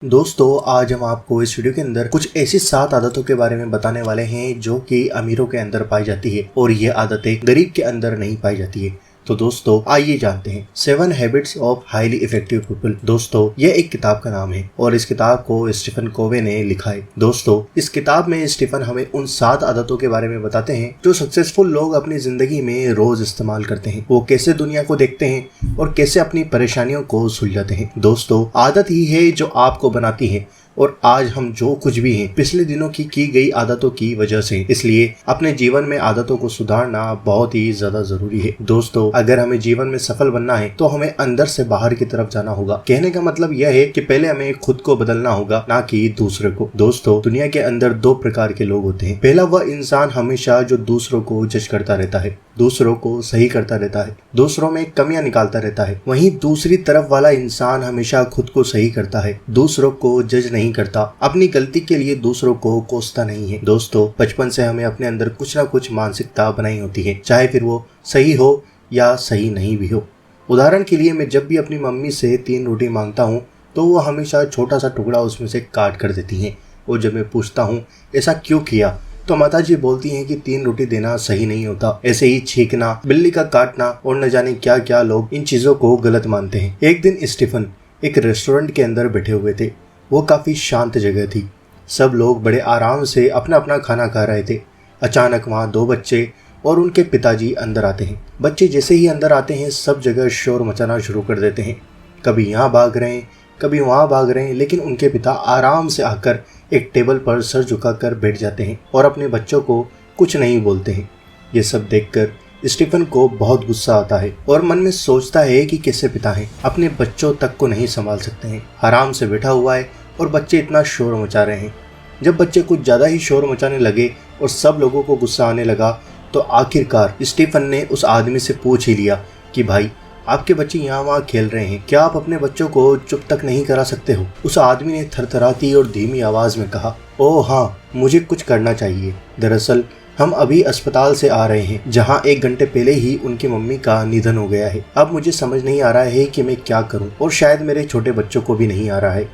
दोस्तों आज हम आपको इस वीडियो के अंदर कुछ ऐसी 7 आदतों के बारे में बताने वाले हैं जो कि अमीरों के अंदर पाई जाती है और ये आदतें गरीब के अंदर नहीं पाई जाती है। तो दोस्तों आइए जानते हैं 7 habits of highly effective people. दोस्तों ये एक किताब का नाम है और इस किताब को स्टीफन कोवे ने लिखा है। दोस्तों इस किताब में स्टीफन हमें उन 7 आदतों के बारे में बताते हैं जो सक्सेसफुल लोग अपनी जिंदगी में रोज इस्तेमाल करते हैं। वो कैसे दुनिया को देखते हैं और कैसे अपनी परेशानियों को सुलझाते हैं। दोस्तों आदत ही है जो आपको बनाती है और आज हम जो कुछ भी हैं पिछले दिनों की गई आदतों की वजह से, इसलिए अपने जीवन में आदतों को सुधारना बहुत ही ज्यादा जरूरी है। दोस्तों अगर हमें जीवन में सफल बनना है तो हमें अंदर से बाहर की तरफ जाना होगा। कहने का मतलब यह है कि पहले हमें खुद को बदलना होगा, ना कि दूसरे को। दोस्तों दुनिया के अंदर 2 प्रकार के लोग होते हैं। पहला वह इंसान हमेशा जो दूसरों को जज करता रहता है, दूसरों को सही करता रहता है, दूसरों में कमियां निकालता रहता है। वहीं दूसरी तरफ वाला इंसान हमेशा खुद को सही करता है, दूसरों को जज नहीं करता, अपनी गलती के लिए दूसरों को कोसता नहीं है। दोस्तों बचपन से हमें अपने अंदर कुछ ना कुछ मानसिकता बनाई होती है, चाहे फिर वो सही हो या सही नहीं भी हो। उदाहरण के लिए मैं जब भी अपनी मम्मी से 3 रोटी मांगता हूँ तो वो हमेशा छोटा सा टुकड़ा उसमें से काट कर देती हैं। और जब मैं पूछता हूँ ऐसा क्यों किया तो माताजी बोलती हैं कि 3 रोटी देना सही नहीं होता। ऐसे ही छींकना, बिल्ली का काटना और न जाने क्या क्या लोग इन चीजों को गलत मानते हैं। एक दिन स्टीफन एक रेस्टोरेंट के अंदर बैठे हुए थे। वो काफी शांत जगह थी, सब लोग बड़े आराम से अपना अपना खाना खा रहे थे। अचानक वहाँ 2 बच्चे और उनके पिताजी अंदर आते हैं। बच्चे जैसे ही अंदर आते हैं सब जगह शोर मचाना शुरू कर देते हैं। कभी यहाँ भाग रहे हैं, कभी वहाँ भाग रहे हैं, लेकिन उनके पिता आराम से आकर एक टेबल पर सर झुकाकर बैठ जाते हैं और अपने बच्चों को कुछ नहीं बोलते हैं। ये सब देखकर स्टीफन को बहुत गुस्सा आता है और मन में सोचता है कि कैसे पिता हैं अपने बच्चों तक को नहीं संभाल सकते हैं। आराम से बैठा हुआ है और बच्चे इतना शोर मचा रहे हैं। जब बच्चे कुछ ज्यादा ही शोर मचाने लगे और सब लोगों को गुस्सा आने लगा तो आखिरकार स्टीफन ने उस आदमी से पूछ ही लिया कि भाई आपके बच्चे यहाँ वहाँ खेल रहे हैं, क्या आप अपने बच्चों को चुप तक नहीं करा सकते हो? उस आदमी ने थरथराती और धीमी आवाज में कहा, ओह हाँ, मुझे कुछ करना चाहिए। दरअसल हम अभी अस्पताल से आ रहे हैं जहाँ 1 घंटे पहले ही उनकी मम्मी का निधन हो गया है। अब मुझे समझ नहीं आ रहा है कि मैं क्या करूँ और शायद मेरे छोटे बच्चों को भी नहीं आ रहा है।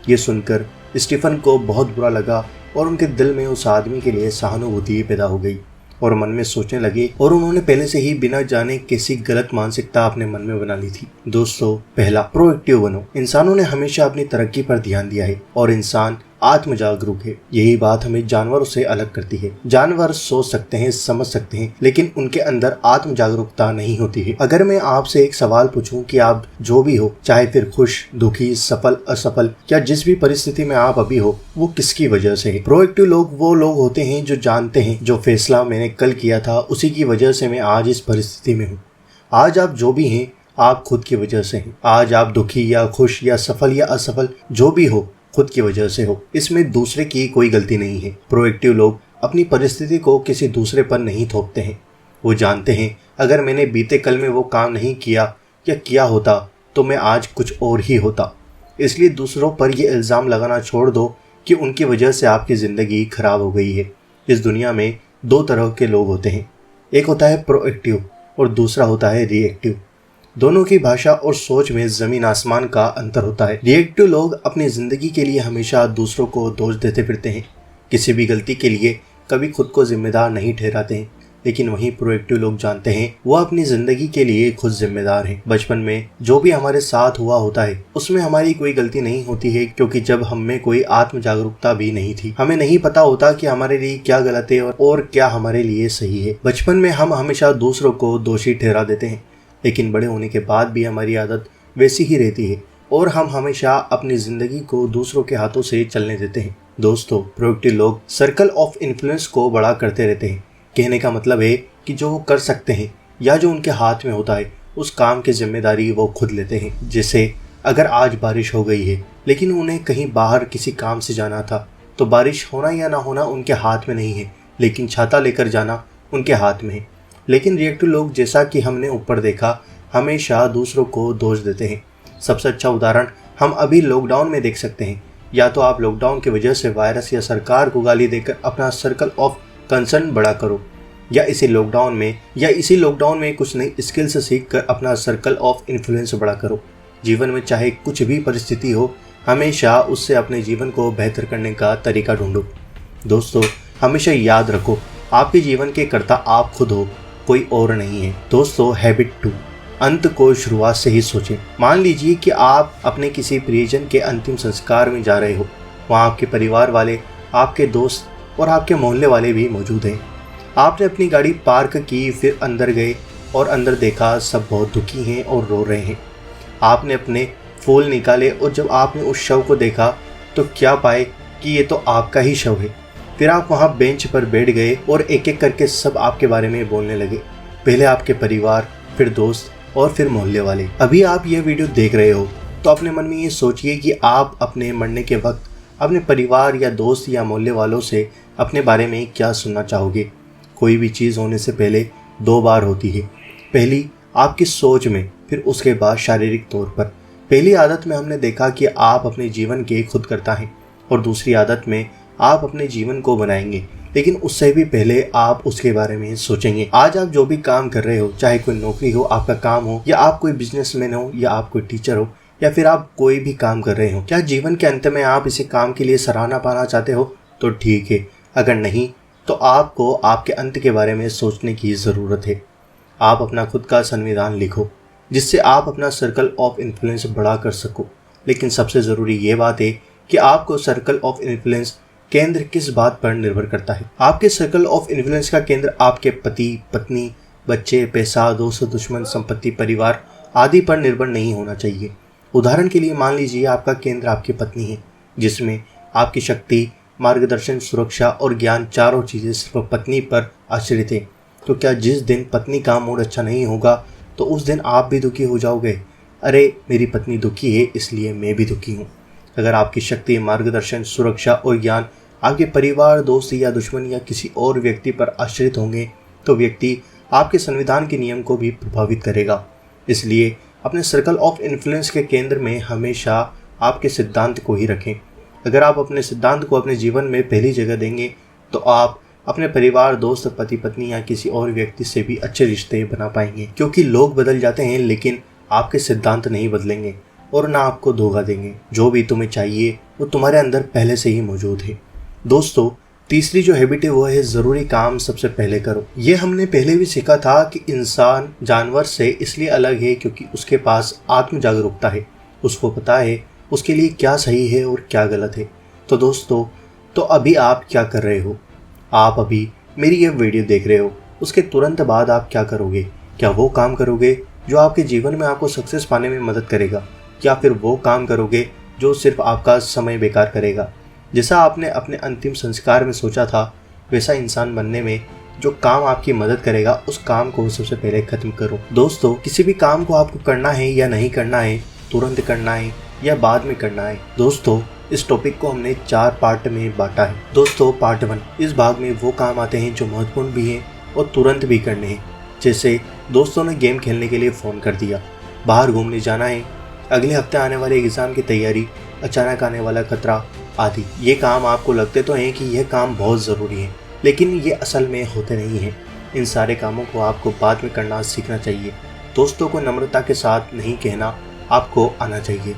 ये सुनकर स्टीफन को बहुत बुरा लगा और उनके दिल में उस आदमी के लिए सहानुभूति पैदा हो गई और मन में सोचने लगे और उन्होंने पहले से ही बिना जाने किसी गलत मानसिकता अपने मन में बना ली थी। दोस्तों पहला, प्रोएक्टिव बनो। इंसानों ने हमेशा अपनी तरक्की पर ध्यान दिया है और इंसान आत्म जागरूक है। यही बात हमें जानवरों से अलग करती है। जानवर सोच सकते हैं, समझ सकते हैं, लेकिन उनके अंदर आत्म जागरूकता नहीं होती है। अगर मैं आपसे एक सवाल पूछूं कि आप जो भी हो, चाहे फिर खुश, दुखी, सफल, असफल या जिस भी परिस्थिति में आप अभी हो, वो किसकी वजह से है? प्रोएक्टिव लोग वो लोग होते हैं जो जानते हैं जो फैसला मैंने कल किया था उसी की वजह से मैं आज इस परिस्थिति में हूँ। आज आप जो भी हैं आप खुद की वजह से हैं। आज आप दुखी या खुश या सफल या असफल जो भी हो खुद की वजह से हो, इसमें दूसरे की कोई गलती नहीं है। प्रोएक्टिव लोग अपनी परिस्थिति को किसी दूसरे पर नहीं थोपते हैं। वो जानते हैं अगर मैंने बीते कल में वो काम नहीं किया या किया होता तो मैं आज कुछ और ही होता। इसलिए दूसरों पर ये इल्ज़ाम लगाना छोड़ दो कि उनकी वजह से आपकी ज़िंदगी खराब हो गई है। इस दुनिया में 2 तरह के लोग होते हैं, एक होता है प्रोएक्टिव और दूसरा होता है रिएक्टिव। दोनों की भाषा और सोच में जमीन आसमान का अंतर होता है। रिएक्टिव लोग अपनी जिंदगी के लिए हमेशा दूसरों को दोष देते फिरते हैं, किसी भी गलती के लिए कभी खुद को जिम्मेदार नहीं ठहराते हैं। लेकिन वहीं प्रोएक्टिव लोग जानते हैं वो अपनी जिंदगी के लिए खुद जिम्मेदार हैं। बचपन में जो भी हमारे साथ हुआ होता है उसमें हमारी कोई गलती नहीं होती है, क्योंकि जब हम में कोई आत्म जागरूकता भी नहीं थी, हमें नहीं पता होता कि हमारे लिए क्या गलत है और क्या हमारे लिए सही है। बचपन में हम हमेशा दूसरों को दोषी ठहरा देते हैं, लेकिन बड़े होने के बाद भी हमारी आदत वैसी ही रहती है और हम हमेशा अपनी जिंदगी को दूसरों के हाथों से चलने देते हैं। दोस्तों प्रोएक्टिव लोग सर्कल ऑफ इन्फ्लुएंस को बड़ा करते रहते हैं। कहने का मतलब है कि जो वो कर सकते हैं या जो उनके हाथ में होता है उस काम की जिम्मेदारी वो खुद लेते हैं। जैसे अगर आज बारिश हो गई है लेकिन उन्हें कहीं बाहर किसी काम से जाना था तो बारिश होना या ना होना उनके हाथ में नहीं है, लेकिन छाता लेकर जाना उनके हाथ में है। लेकिन रिएक्टिव लोग, जैसा कि हमने ऊपर देखा, हमेशा दूसरों को दोष देते हैं। सबसे अच्छा उदाहरण हम अभी लॉकडाउन में देख सकते हैं। या तो आप लॉकडाउन की वजह से वायरस या सरकार को गाली देकर अपना सर्कल ऑफ कंसर्न बड़ा करो, या इसी लॉकडाउन में कुछ नई स्किल्स सीख कर अपना सर्कल ऑफ इन्फ्लुएंस बड़ा करो। जीवन में चाहे कुछ भी परिस्थिति हो, हमेशा उससे अपने जीवन को बेहतर करने का तरीका ढूंढो। दोस्तों, हमेशा याद रखो, आपके जीवन के कर्ता आप खुद हो, कोई और नहीं है। दोस्तों, हैबिट 2, अंत को शुरुआत से ही सोचें। मान लीजिए कि आप अपने किसी प्रियजन के अंतिम संस्कार में जा रहे हो। वहाँ आपके परिवार वाले, आपके दोस्त और आपके मोहल्ले वाले भी मौजूद हैं। आपने अपनी गाड़ी पार्क की, फिर अंदर गए और अंदर देखा सब बहुत दुखी हैं और रो रहे हैं। आपने अपने फूल निकाले और जब आपने उस शव को देखा तो क्या पाए कि ये तो आपका ही शव है। फिर आप वहाँ बेंच पर बैठ गए और एक एक करके सब आपके बारे में बोलने लगे। पहले आपके परिवार, फिर दोस्त और फिर मोहल्ले वाले। अभी आप ये वीडियो देख रहे हो तो अपने मन में ये सोचिए कि आप अपने मरने के वक्त अपने परिवार या दोस्त या मोहल्ले वालों से अपने बारे में क्या सुनना चाहोगे। कोई भी चीज़ होने से पहले 2 बार होती है। पहली आपकी सोच में, फिर उसके बाद शारीरिक तौर पर। पहली आदत में हमने देखा कि आप अपने जीवन के खुद करता हैं और दूसरी आदत में आप अपने जीवन को बनाएंगे, लेकिन उससे भी पहले आप उसके बारे में सोचेंगे। आज आप जो भी काम कर रहे हो, चाहे कोई नौकरी हो, आपका काम हो, या आप कोई बिजनेसमैन हो, या आप कोई टीचर हो, या फिर आप कोई भी काम कर रहे हो, क्या जीवन के अंत में आप इसे काम के लिए सराहना पाना चाहते हो? तो ठीक है, अगर नहीं तो आपको आपके अंत के बारे में सोचने की ज़रूरत है। आप अपना खुद का संविधान लिखो, जिससे आप अपना सर्कल ऑफ इन्फ्लुएंस बढ़ा कर सको। लेकिन सबसे ज़रूरी ये बात है कि आपको सर्कल ऑफ इन्फ्लुएंस केंद्र किस बात पर निर्भर करता है। आपके सर्कल ऑफ इन्फ्लुएंस का केंद्र आपके पति, पत्नी, बच्चे, पैसा, दोस्त, दुश्मन, संपत्ति, परिवार आदि पर निर्भर नहीं होना चाहिए। उदाहरण के लिए मान लीजिए आपका केंद्र आपकी पत्नी है, जिसमें आपकी शक्ति, मार्गदर्शन, सुरक्षा और ज्ञान चारों चीज़ें सिर्फ पत्नी पर आश्रित हैं। तो क्या जिस दिन पत्नी का मूड अच्छा नहीं होगा तो उस दिन आप भी दुखी हो जाओगे? अरे मेरी पत्नी दुखी है इसलिए मैं भी दुखी हूँ। अगर आपकी शक्ति, मार्गदर्शन, सुरक्षा और ज्ञान आपके परिवार, दोस्त या दुश्मन या किसी और व्यक्ति पर आश्रित होंगे तो व्यक्ति आपके संविधान के नियम को भी प्रभावित करेगा। इसलिए अपने सर्कल ऑफ इन्फ्लुएंस के केंद्र में हमेशा आपके सिद्धांत को ही रखें। अगर आप अपने सिद्धांत को अपने जीवन में पहली जगह देंगे तो आप अपने परिवार, दोस्त, पति, पत्नी या किसी और व्यक्ति से भी अच्छे रिश्ते बना पाएंगे। क्योंकि लोग बदल जाते हैं लेकिन आपके सिद्धांत नहीं बदलेंगे और ना आपको धोखा देंगे। जो भी तुम्हें चाहिए वो तुम्हारे अंदर पहले से ही मौजूद है। दोस्तों, तीसरी जो हैबिट है वो है ज़रूरी काम सबसे पहले करो। ये हमने पहले भी सीखा था कि इंसान जानवर से इसलिए अलग है क्योंकि उसके पास आत्म जागरूकता है। उसको पता है उसके लिए क्या सही है और क्या गलत है। तो दोस्तों, तो अभी आप क्या कर रहे हो? आप अभी मेरी ये वीडियो देख रहे हो, उसके तुरंत बाद आप क्या करोगे? क्या वो काम करोगे जो आपके जीवन में आपको सक्सेस पाने में मदद करेगा, या फिर वो काम करोगे जो सिर्फ आपका समय बेकार करेगा? जैसा आपने अपने अंतिम संस्कार में सोचा था, वैसा इंसान बनने में जो काम आपकी मदद करेगा उस काम को सबसे पहले खत्म करो। दोस्तों, किसी भी काम को आपको करना है या नहीं करना है, तुरंत करना है या बाद में करना है। दोस्तों, इस टॉपिक को हमने 4 पार्ट में बांटा है। दोस्तों, पार्ट 1, इस भाग में वो काम आते हैं जो महत्वपूर्ण भी हैं और तुरंत भी करने हैं। जैसे दोस्तों ने गेम खेलने के लिए फ़ोन कर दिया, बाहर घूमने जाना है, अगले हफ्ते आने वाले एग्ज़ाम की तैयारी, अचानक आने वाला खतरा आदि। ये काम आपको लगते तो हैं कि यह काम बहुत ज़रूरी है, लेकिन ये असल में होते नहीं हैं। इन सारे कामों को आपको बाद में करना सीखना चाहिए। दोस्तों को नम्रता के साथ नहीं कहना आपको आना चाहिए।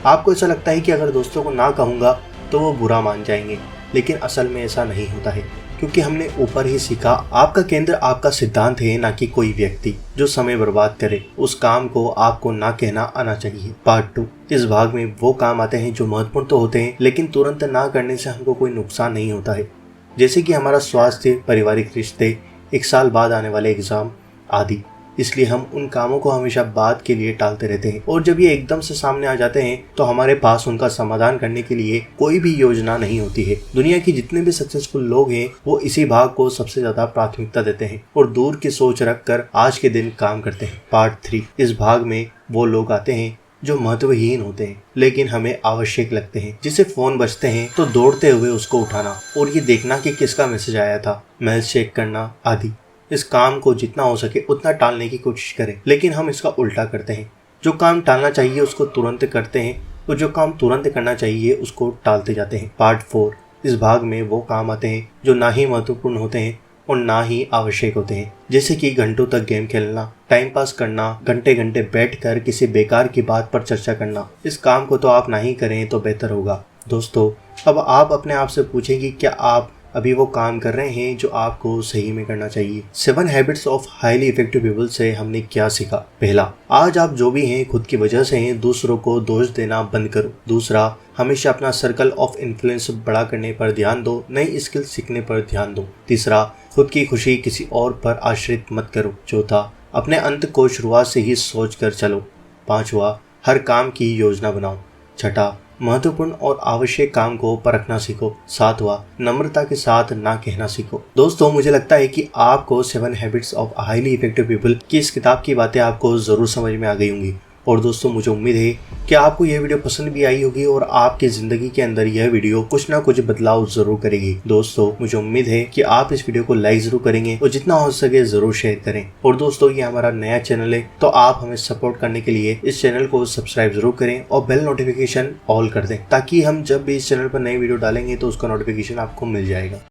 आपको ऐसा लगता है कि अगर दोस्तों को ना कहूँगा तो वो बुरा मान जाएंगे, लेकिन असल में ऐसा नहीं होता है, क्योंकि हमने ऊपर ही सीखा आपका केंद्र आपका सिद्धांत है, ना कि कोई व्यक्ति जो समय बर्बाद करे। उस काम को आपको ना कहना आना चाहिए। पार्ट 2, इस भाग में वो काम आते हैं जो महत्वपूर्ण तो होते हैं लेकिन तुरंत ना करने से हमको कोई नुकसान नहीं होता है, जैसे कि हमारा स्वास्थ्य, पारिवारिक रिश्ते, 1 साल बाद आने वाले एग्जाम आदि। इसलिए हम उन कामों को हमेशा बाद के लिए टालते रहते हैं और जब ये एकदम से सामने आ जाते हैं तो हमारे पास उनका समाधान करने के लिए कोई भी योजना नहीं होती है। दुनिया के जितने भी सक्सेसफुल लोग हैं वो इसी भाग को सबसे ज्यादा प्राथमिकता देते हैं और दूर की सोच रखकर आज के दिन काम करते हैं। पार्ट 3, इस भाग में वो लोग आते हैं जो महत्वहीन होते हैं लेकिन हमें आवश्यक लगते हैं। जिसे फोन बजते हैं तो दौड़ते हुए उसको उठाना और ये देखना कि किसका मैसेज आया था, मैसेज चेक करना आदि। इस काम को जितना हो सके उतना टालने की कोशिश करें, लेकिन हम इसका उल्टा करते हैं। जो काम टालना चाहिए उसको तुरंत करते हैं और जो काम तुरंत करना चाहिए उसको टालते जाते हैं। पार्ट 4, इस भाग में वो काम आते हैं जो ना ही महत्वपूर्ण होते हैं और ना ही आवश्यक होते हैं, जैसे कि घंटों तक गेम खेलना, टाइम पास करना, घंटे घंटे बैठकर किसी बेकार की बात पर चर्चा करना। इस काम को तो आप ना ही करें तो बेहतर होगा। दोस्तों, अब आप अपने आप से पूछें कि क्या आप अभी वो काम कर रहे हैं जो आपको सही में करना चाहिए। 7 habits of highly effective people से हमने क्या सीखा? पहला, आज आप जो भी हैं खुद की वजह से हैं, दूसरों को दोष देना बंद करो। दूसरा, हमेशा अपना सर्कल ऑफ इन्फ्लुएंस बड़ा करने पर ध्यान दो, नई स्किल सीखने पर ध्यान दो। तीसरा, खुद की खुशी किसी और पर आश्रित मत करो। चौथा, अपने अंत को शुरुआत से ही सोच कर चलो। पांचवा, हर काम की योजना बनाओ। छठा, महत्वपूर्ण और आवश्यक काम को परखना सीखो। सातवां, नम्रता के साथ ना कहना सीखो। दोस्तों, मुझे लगता है कि आपको 7 habits of highly effective people की इस किताब की बातें आपको जरूर समझ में आ गई होंगी। और दोस्तों, मुझे उम्मीद है कि आपको यह वीडियो पसंद भी आई होगी और आपकी जिंदगी के अंदर यह वीडियो कुछ ना कुछ बदलाव जरूर करेगी। दोस्तों, मुझे उम्मीद है कि आप इस वीडियो को लाइक जरूर करेंगे और जितना हो सके जरूर शेयर करें। और दोस्तों, ये हमारा नया चैनल है, तो आप हमें सपोर्ट करने के लिए इस चैनल को सब्सक्राइब जरूर करें और बेल नोटिफिकेशन ऑल कर दें, ताकि हम जब भी इस चैनल पर नई वीडियो डालेंगे तो उसका नोटिफिकेशन आपको मिल जाएगा।